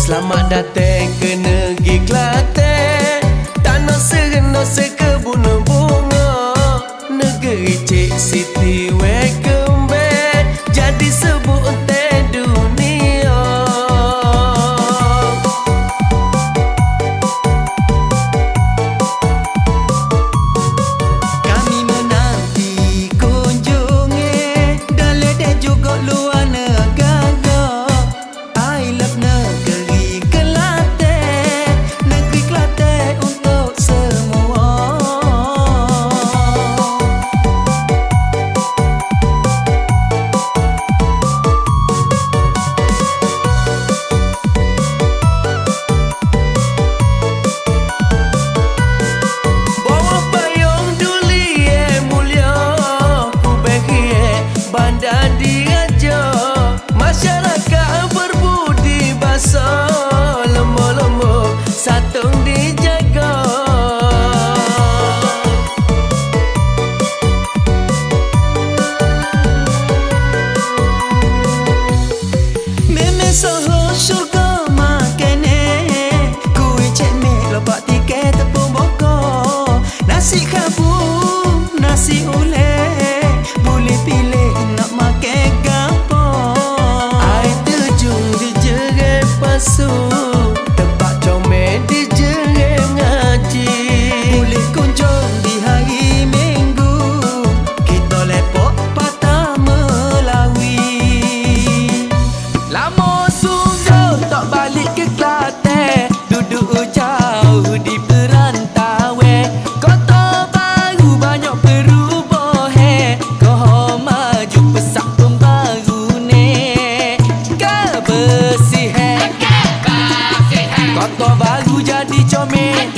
Selamat datang ke negeri Kelantan, tanah serena sekebun bunga. Negeri Cik Siti welcome back, jadi sebutan dunia. Kami menanti kunjungi dalam dan juga luar negara. I love negeri Kelantan, negeri Kelantan untuk semua. Bawah payung duli mulia, ku bagi bandar diraja. Masyarakat berbudi basa, lembu-lembu satung dijaga. Meme soho syurga makane, kuih cemik lopak tiket tepung boko. Nasi kabung, nasi ulek, boleh pilih nak makan gapo. Air terjun di jeram pasu, tempat comel di jeram ngaji. Boleh kunjung di hari Minggu, kita lepok patah Melawi. Lama sudah tak balik ke Kelantan, duduk jauh di perantauan. Kota baru banyak perubahan, kau maju pesat pun baru ni. Kebersihan, kota baru jadi comel.